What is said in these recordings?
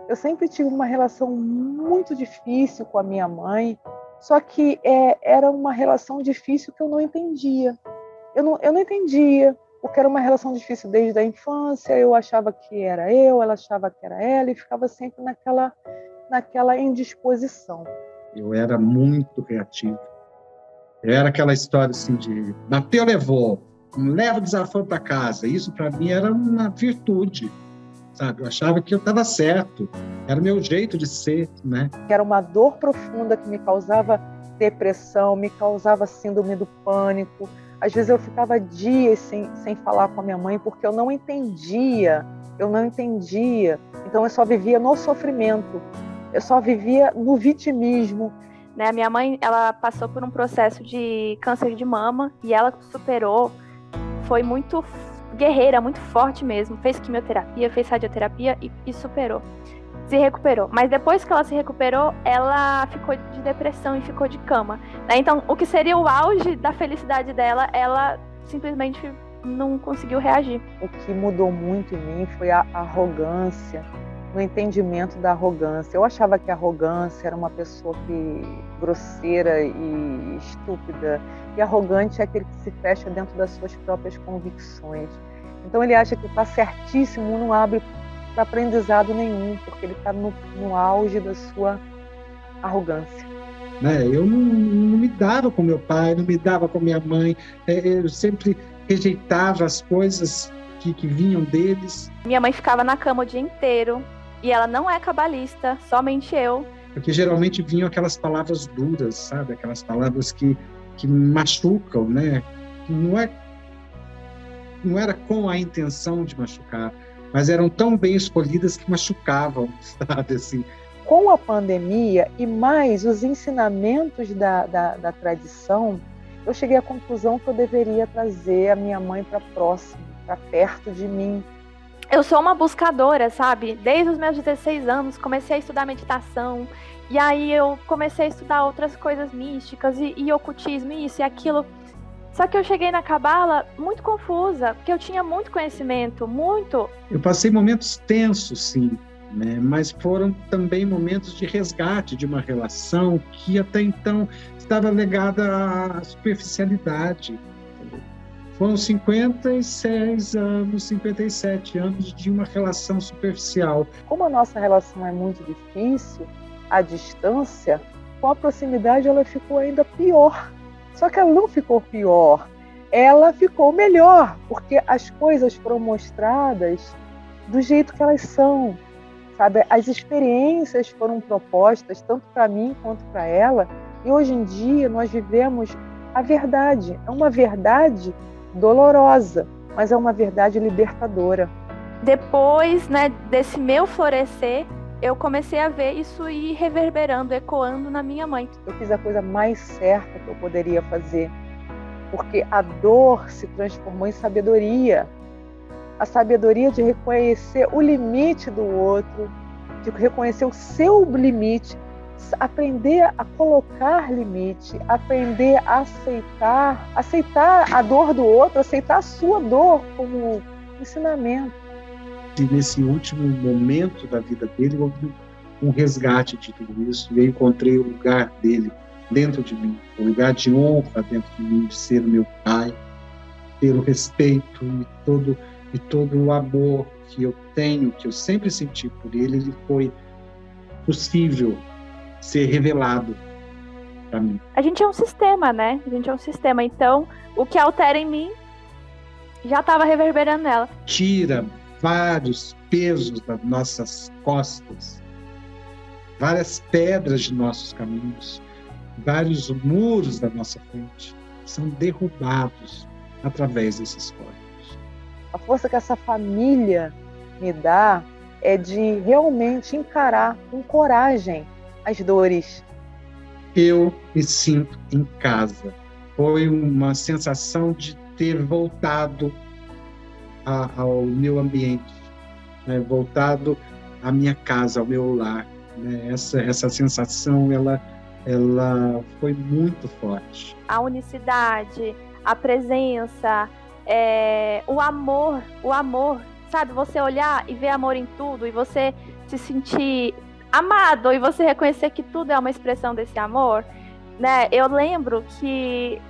Eu sempre tive uma relação muito difícil com a minha mãe, só que era uma relação difícil que eu não entendia. Eu não entendia, porque era uma relação difícil desde a infância, eu achava que era eu, ela achava que era ela, e ficava sempre naquela indisposição. Eu era muito reativo. Era aquela história assim de bateu, levou, leva o desaforo para casa. Isso para mim era uma virtude, sabe? Eu achava que eu estava certo, era o meu jeito de ser, né? Era uma dor profunda que me causava depressão, me causava síndrome do pânico. Às vezes eu ficava dias sem falar com a minha mãe porque eu não entendia. Então eu só vivia no sofrimento, eu só vivia no vitimismo. A minha mãe, ela passou por um processo de câncer de mama e ela superou, foi muito guerreira, muito forte mesmo, fez quimioterapia, fez radioterapia e superou, se recuperou. Mas depois que ela se recuperou, ela ficou de depressão e ficou de cama, né? Então, o que seria o auge da felicidade dela, ela simplesmente não conseguiu reagir. O que mudou muito em mim foi a arrogância, no entendimento da arrogância. Eu achava que a arrogância era uma pessoa grosseira e estúpida, e arrogante é aquele que se fecha dentro das suas próprias convicções. Então ele acha que está certíssimo, não abre para aprendizado nenhum, porque ele está no auge da sua arrogância. Eu não me dava com meu pai, não me dava com minha mãe, eu sempre rejeitava as coisas que vinham deles. Minha mãe ficava na cama o dia inteiro, e ela não é cabalista, somente eu. Porque geralmente vinham aquelas palavras duras, sabe? Aquelas palavras que machucam, né? Não era com a intenção de machucar, mas eram tão bem escolhidas que machucavam, sabe? Assim. Com a pandemia e mais os ensinamentos da tradição, eu cheguei à conclusão que eu deveria trazer a minha mãe para próximo, para perto de mim. Eu sou uma buscadora, sabe? Desde os meus 16 anos, comecei a estudar meditação, e aí eu comecei a estudar outras coisas místicas, e ocultismo, isso e aquilo. Só que eu cheguei na Cabala muito confusa, porque eu tinha muito conhecimento, muito. Eu passei momentos tensos, sim, né? Mas foram também momentos de resgate de uma relação que até então estava ligada à superficialidade. Foram 57 anos de uma relação superficial. Como a nossa relação é muito difícil, a distância, com a proximidade ela ficou ainda pior. Só que ela não ficou pior, ela ficou melhor, porque as coisas foram mostradas do jeito que elas são, sabe? As experiências foram propostas, tanto para mim quanto para ela, e hoje em dia nós vivemos a verdade. É uma verdade dolorosa, mas é uma verdade libertadora. Depois, desse meu florescer, eu comecei a ver isso ir reverberando, ecoando na minha mãe. Eu fiz a coisa mais certa que eu poderia fazer, porque a dor se transformou em sabedoria. A sabedoria de reconhecer o limite do outro, de reconhecer o seu limite, aprender a colocar limite, aprender a aceitar a dor do outro, aceitar a sua dor como ensinamento. E nesse último momento da vida dele, houve um resgate de tudo isso, e eu encontrei o lugar dele dentro de mim, o lugar de honra dentro de mim, de ser meu pai, ter o respeito e todo o amor que eu tenho, que eu sempre senti por ele foi possível ser revelado para mim. A gente é um sistema, né? A gente é um sistema. Então, o que altera em mim já estava reverberando nela. Tira vários pesos das nossas costas, várias pedras de nossos caminhos, vários muros da nossa frente são derrubados através desses códigos. A força que essa família me dá é de realmente encarar com coragem as dores. Eu me sinto em casa. Foi uma sensação de ter voltado ao meu ambiente, né? Voltado à minha casa, ao meu lar. Né? Essa sensação, ela foi muito forte. A unicidade, a presença, o amor sabe? Você olhar e ver amor em tudo, e você se sentir amado, e você reconhecer que tudo é uma expressão desse amor, né? Eu lembro que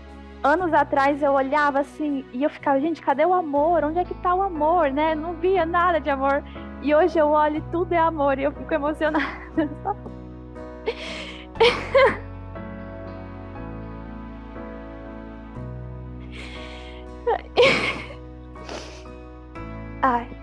anos atrás eu olhava assim e eu ficava, gente, cadê o amor? Onde é que tá o amor, né? Não via nada de amor. E hoje eu olho e tudo é amor e eu fico emocionada. Ai.